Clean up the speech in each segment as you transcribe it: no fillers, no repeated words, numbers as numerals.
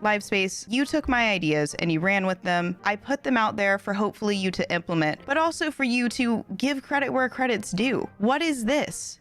LiveSpace, you took my ideas and you ran with them. I put them out there for hopefully you to implement, but also for you to give credit where credit's due. What is this?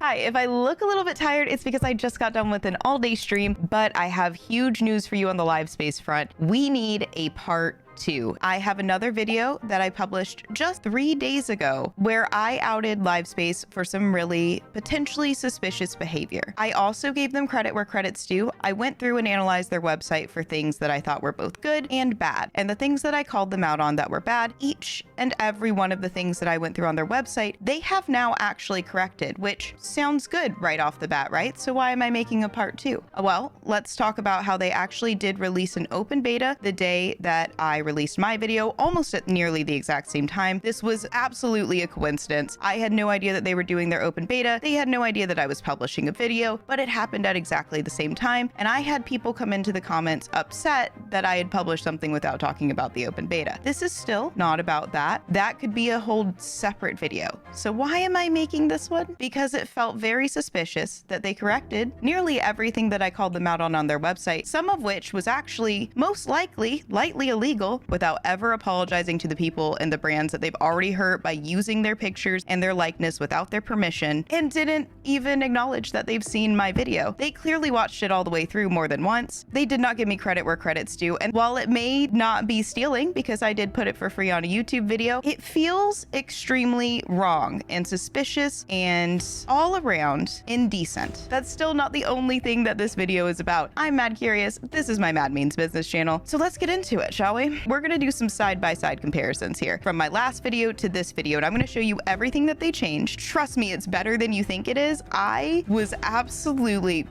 Hi, if I look a little bit tired, it's because I just got done with an all-day stream, but I have huge news for you on the LiveSpace front. We need a part 2. I have another video that I published just 3 days ago where I outed LiveSpace for some really potentially suspicious behavior. I also gave them credit where credit's due. I went through and analyzed their website for things that I thought were both good and bad. And the things that I called them out on that were bad, each and every one of the things that I went through on their website, they have now actually corrected, which sounds good right off the bat, right? So why am I making a part 2? Well, let's talk about how they actually did release an open beta the day that I released my video, almost at nearly the exact same time. This was absolutely a coincidence. I had no idea that they were doing their open beta. They had no idea that I was publishing a video, but it happened at exactly the same time. And I had people come into the comments upset that I had published something without talking about the open beta. This is still not about that. That could be a whole separate video. So why am I making this one? Because it felt very suspicious that they corrected nearly everything that I called them out on their website, some of which was actually most likely lightly illegal, without ever apologizing to the people and the brands that they've already hurt by using their pictures and their likeness without their permission, and didn't even acknowledge that they've seen my video. They clearly watched it all the way through more than once. They did not give me credit where credit's due, and while it may not be stealing because I did put it for free on a YouTube video, it feels extremely wrong and suspicious and all around indecent. That's still not the only thing that this video is about. I'm Mad Curious. This is my Mad Means Business channel. So let's get into it, shall we? We're gonna do some side-by-side comparisons here from my last video to this video, and I'm gonna show you everything that they changed. Trust me, it's better than you think it is. I was absolutely...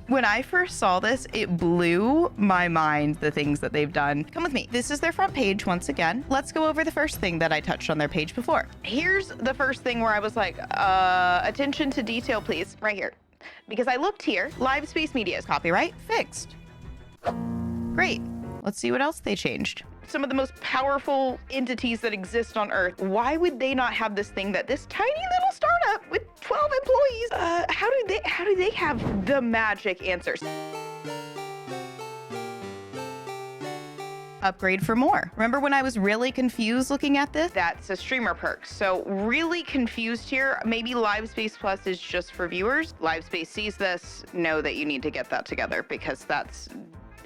When I first saw this, it blew my mind, the things that they've done. Come with me. This is their front page once again. Let's go over the first thing that I touched on their page before. Here's the first thing where I was like, attention to detail, please. Right here. Because I looked here, LiveSpace Media is copyright fixed. Great. Let's see what else they changed. Some of the most powerful entities that exist on Earth. Why would they not have this thing that this tiny little startup with 12 employees, how do they have the magic answers? Upgrade for more. Remember when I was really confused looking at this? That's a streamer perk. So really confused here. Maybe LiveSpace Plus is just for viewers. LiveSpace sees this, know that you need to get that together because that's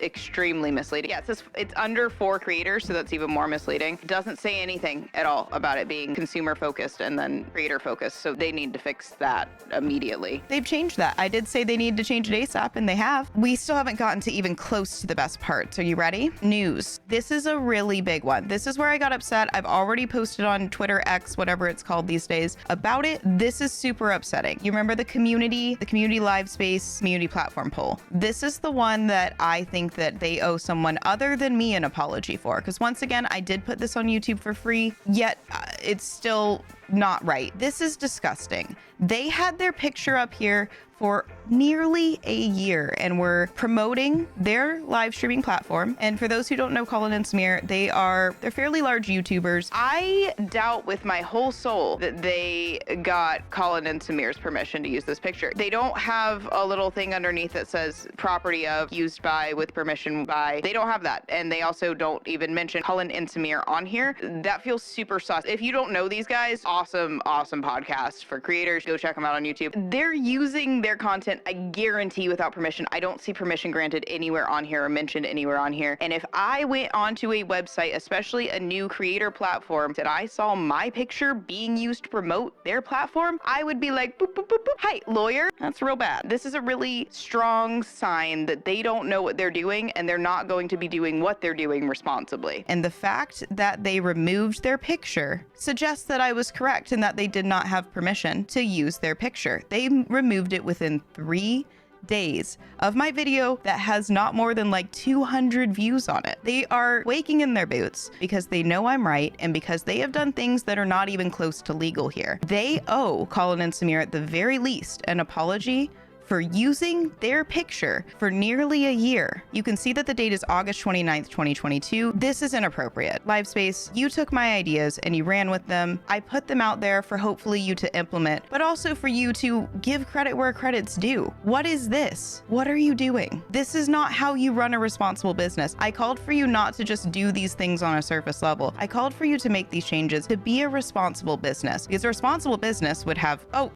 extremely misleading. Yeah, it says it's under 4 creators, so that's even more misleading. It doesn't say anything at all about it being consumer focused and then creator focused, so they need to fix that immediately. They've changed that. I did say they need to change it ASAP, and they have. We still haven't gotten to even close to the best parts. Are you ready? News. This is a really big one. This is where I got upset. I've already posted on Twitter, X, whatever it's called these days, about it. This is super upsetting. You remember the community LiveSpace community platform poll? This is the one that I think that they owe someone other than me an apology for, because once again, I did put this on YouTube for free, yet it's still not right. This is disgusting. They had their picture up here for nearly a year and were promoting their live streaming platform. And for those who don't know Colin and Samir, they're fairly large YouTubers. I doubt with my whole soul that they got Colin and Samir's permission to use this picture. They don't have a little thing underneath that says property of, used by, with permission by. They don't have that. And they also don't even mention Colin and Samir on here. That feels super sus. If you don't know these guys, awesome podcast for creators. Go check them out on YouTube. They're using their content, I guarantee, without permission. I don't see permission granted anywhere on here or mentioned anywhere on here. And if I went onto a website, especially a new creator platform, that I saw my picture being used to promote their platform, I would be like, boop, boop, boop, boop. Hi, lawyer. That's real bad. This is a really strong sign that they don't know what they're doing and they're not going to be doing what they're doing responsibly. And the fact that they removed their picture suggests that I was correct and that they did not have permission to use their picture. They removed it within 3 days of my video that has not more than like 200 views on it. They are waking in their boots because they know I'm right and because they have done things that are not even close to legal here. They owe Colin and Samir at the very least an apology for using their picture for nearly a year. You can see that the date is August 29th, 2022. This is inappropriate. LiveSpace, you took my ideas and you ran with them. I put them out there for hopefully you to implement, but also for you to give credit where credit's due. What is this? What are you doing? This is not how you run a responsible business. I called for you not to just do these things on a surface level. I called for you to make these changes to be a responsible business, because a responsible business would have, oh,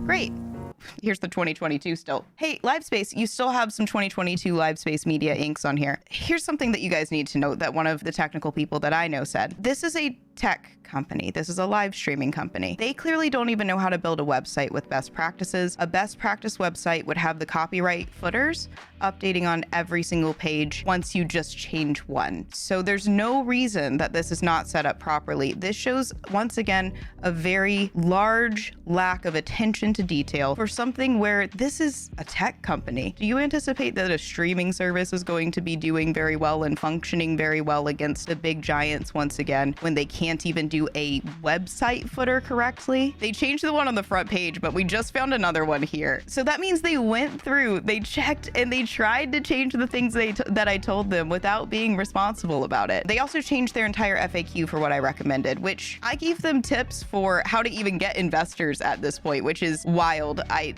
great. Here's the 2022 still. Hey, LiveSpace, you still have some 2022 LiveSpace Media inks on here. Here's something that you guys need to note that one of the technical people that I know said. This is a tech company. This is a live streaming company. They clearly don't even know how to build a website with best practices. A best practice website would have the copyright footers updating on every single page once you just change one. So there's no reason that this is not set up properly. This shows, once again, a very large lack of attention to detail for something where this is a tech company. Do you anticipate that a streaming service is going to be doing very well and functioning very well against the big giants once again when they can't even do a website footer correctly? They changed the one on the front page, but we just found another one here. So that means they went through, they checked, and they tried to change the things that I told them without being responsible about it. They also changed their entire FAQ for what I recommended, which I gave them tips for how to even get investors at this point, which is wild. I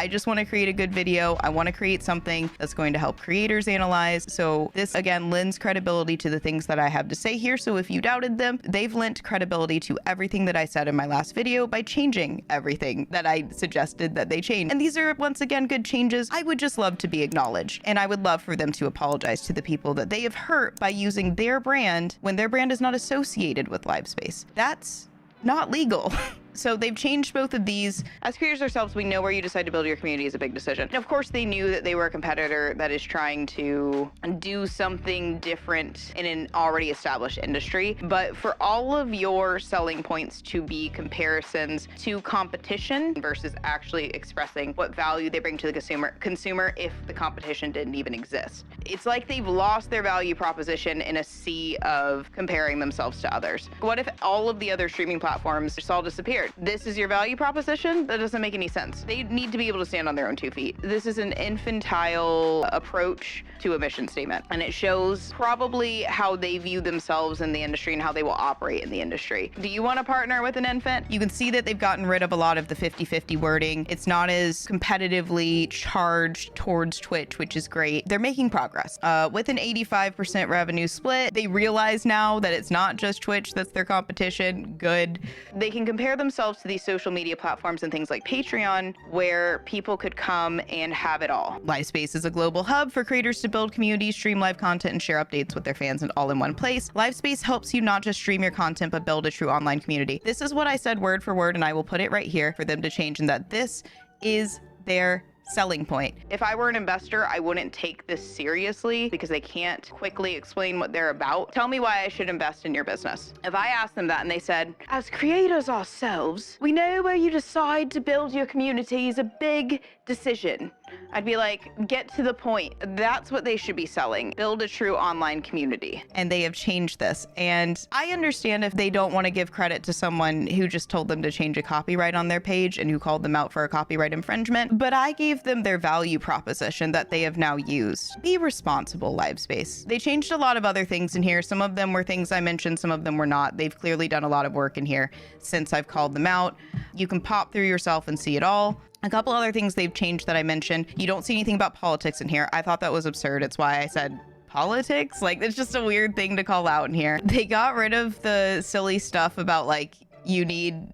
just want to create a good video. I want to create something that's going to help creators analyze. So this again lends credibility to the things that I have to say here. So if you doubted them, they've lent credibility to everything that I said in my last video by changing everything that I suggested that they change. And these are once again good changes. I would just love to be acknowledged, and I would love for them to apologize to the people that they have hurt by using their brand when their brand is not associated with LiveSpace. That's not legal. So they've changed both of these. As creators ourselves, we know where you decide to build your community is a big decision. And of course, they knew that they were a competitor that is trying to do something different in an already established industry. But for all of your selling points to be comparisons to competition versus actually expressing what value they bring to the consumer if the competition didn't even exist. It's like they've lost their value proposition in a sea of comparing themselves to others. What if all of the other streaming platforms just all disappeared? This is your value proposition? That doesn't make any sense. They need to be able to stand on their own 2 feet. This is an infantile approach to a mission statement, and it shows probably how they view themselves in the industry and how they will operate in the industry. Do you want to partner with an infant? You can see that they've gotten rid of a lot of the 50-50 wording. It's not as competitively charged towards Twitch, which is great. They're making progress. With an 85% revenue split, they realize now that it's not just Twitch that's their competition. Good. They can compare themselves to these social media platforms and things like Patreon, where people could come and have it all. LiveSpace is a global hub for creators to build communities, stream live content, and share updates with their fans, and all in one place. LiveSpace helps you not just stream your content, but build a true online community. This is what I said word for word, and I will put it right here for them to change, and that this is their selling point. If I were an investor, I wouldn't take this seriously because they can't quickly explain what they're about. Tell me why I should invest in your business. If I asked them that and they said, as creators ourselves, we know where you decide to build your community is a big decision. I'd be like, get to the point. That's what they should be selling. Build a true online community. And they have changed this. And I understand if they don't want to give credit to someone who just told them to change a copyright on their page and who called them out for a copyright infringement, but I gave them their value proposition that they have now used. Be responsible, LiveSpace. They changed a lot of other things in here. Some of them were things I mentioned, some of them were not. They've clearly done a lot of work in here since I've called them out. You can pop through yourself and see it all. A couple other things they've changed that I mentioned. You don't see anything about politics in here. I thought that was absurd. It's why I said politics. Like, it's just a weird thing to call out in here. They got rid of the silly stuff about like, you need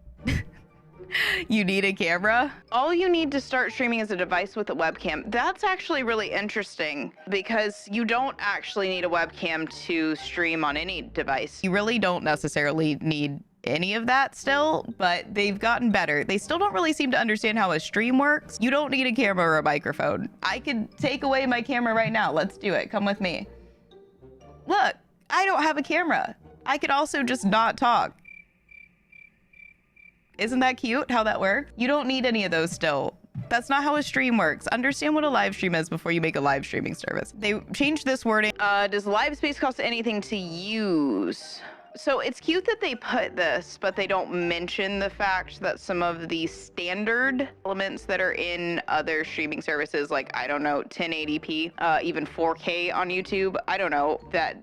a camera. All you need to start streaming is a device with a webcam. That's actually really interesting because you don't actually need a webcam to stream on any device. You really don't necessarily need any of that still, but they've gotten better. They still don't really seem to understand how a stream works. You don't need a camera or a microphone. I could take away my camera right now. Let's do it. Come with me. Look, I don't have a camera. I could also just not talk. Isn't that cute how that works? You don't need any of those still. That's not how a stream works. Understand what a live stream is before you make a live streaming service. They changed this wording. Does LiveSpace cost anything to use? So it's cute that they put this, but they don't mention the fact that some of the standard elements that are in other streaming services, like, I don't know, 1080p, even 4K on YouTube, I don't know, that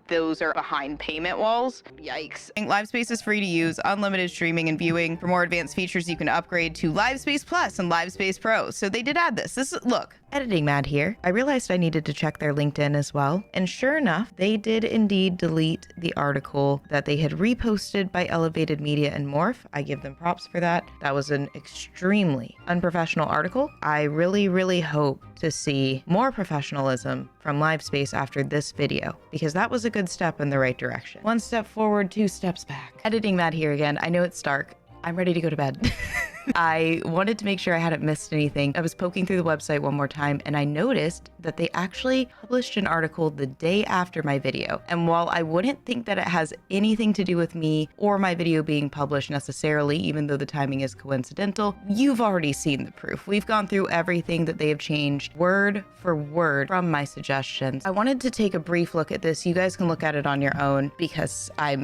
those are behind payment walls. Yikes. LiveSpace is free to use, unlimited streaming and viewing. For more advanced features, you can upgrade to LiveSpace Plus and LiveSpace Pro. So they did add this. Look, editing Mad here. I realized I needed to check their LinkedIn as well. And sure enough, they did indeed delete the article that they had reposted by Elevated Media and Morph. I give them props for that. That was an extremely unprofessional article. I really, really hope to see more professionalism from LiveSpace after this video, because that was a good step in the right direction. One step forward, two steps back. Editing Mad here again. I know it's dark. I'm ready to go to bed. I wanted to make sure I hadn't missed anything. I was poking through the website one more time and I noticed that they actually published an article the day after my video. And while I wouldn't think that it has anything to do with me or my video being published necessarily, even though the timing is coincidental, you've already seen the proof. We've gone through everything that they have changed word for word from my suggestions. I wanted to take a brief look at this. You guys can look at it on your own because I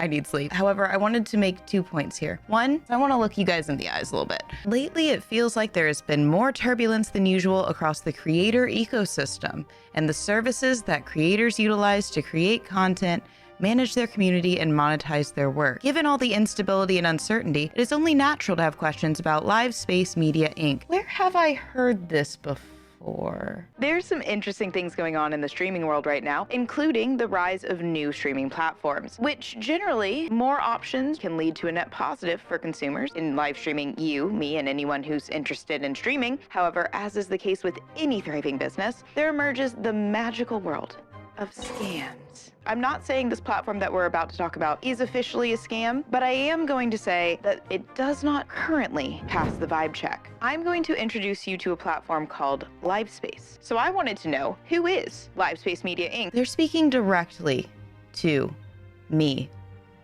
need sleep. However, I wanted to make 2 points here. One, I want to look you guys in the eyes a little bit. Lately, it feels like there has been more turbulence than usual across the creator ecosystem and the services that creators utilize to create content, manage their community, and monetize their work. Given all the instability and uncertainty, it is only natural to have questions about LiveSpace Media Inc. Where have I heard this before? There's some interesting things going on in the streaming world right now, including the rise of new streaming platforms, which generally more options can lead to a net positive for consumers in live streaming, you, me, and anyone who's interested in streaming. However, as is the case with any thriving business, there emerges the magical world of scams. I'm not saying this platform that we're about to talk about is officially a scam, but I am going to say that it does not currently pass the vibe check. I'm going to introduce you to a platform called LiveSpace. So I wanted to know, who is LiveSpace Media Inc? They're speaking directly to me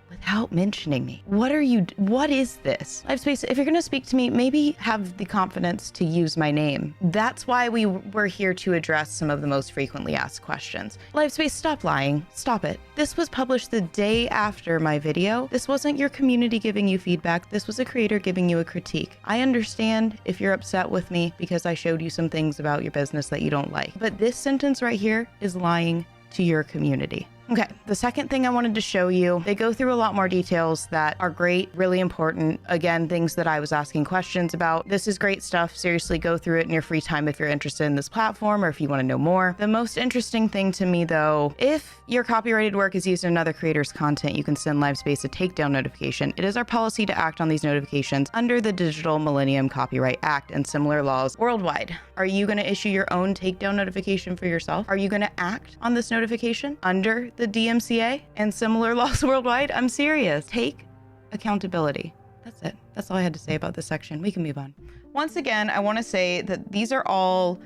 without mentioning me. What is this? LiveSpace, if you're gonna speak to me, maybe have the confidence to use my name. That's why we're here to address some of the most frequently asked questions. LiveSpace, stop lying. Stop it. This was published the day after my video. This wasn't your community giving you feedback. This was a creator giving you a critique. I understand if you're upset with me because I showed you some things about your business that you don't like, but this sentence right here is lying to your community. Okay, the second thing I wanted to show you, they go through a lot more details that are great, really important. Again, things that I was asking questions about. This is great stuff. Seriously, go through it in your free time if you're interested in this platform or if you want to know more. The most interesting thing to me though, if your copyrighted work is used in another creator's content, you can send LiveSpace a takedown notification. It is our policy to act on these notifications under the Digital Millennium Copyright Act and similar laws worldwide. Are you going to issue your own takedown notification for yourself? Are you going to act on this notification under the DMCA and similar laws worldwide? I'm serious. Take accountability. That's it. That's all I had to say about this section. We can move on. Once again, I want to say that these are all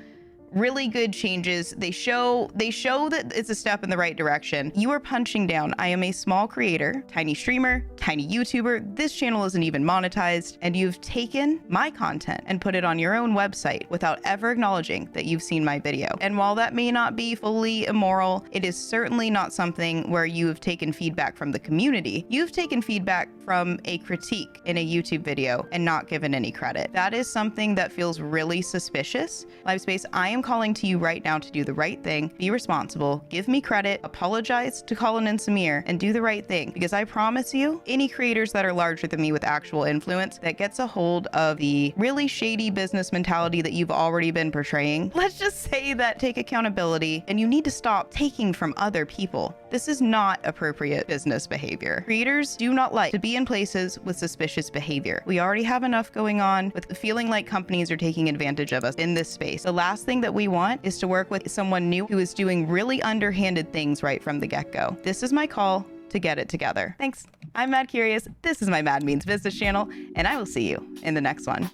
really good changes. They show that it's a step in the right direction. You are punching down. I am a small creator, tiny streamer, tiny YouTuber. This channel isn't even monetized, and you've taken my content and put it on your own website without ever acknowledging that you've seen my video. And while that may not be fully immoral, it is certainly not something where you have taken feedback from the community. You've taken feedback from a critique in a YouTube video and not given any credit. That is something that feels really suspicious. LiveSpace, I am calling to you right now to do the right thing, be responsible, give me credit, apologize to Colin and Samir, and do the right thing. Because I promise you, any creators that are larger than me with actual influence that gets a hold of the really shady business mentality that you've already been portraying, let's just say that take accountability and you need to stop taking from other people. This is not appropriate business behavior. Creators do not like to be in places with suspicious behavior. We already have enough going on with feeling like companies are taking advantage of us in this space. The last thing that we want is to work with someone new who is doing really underhanded things right from the get-go. This is my call to get it together. Thanks. I'm Mad Curious. This is my Mad Means Business channel, and I will see you in the next one.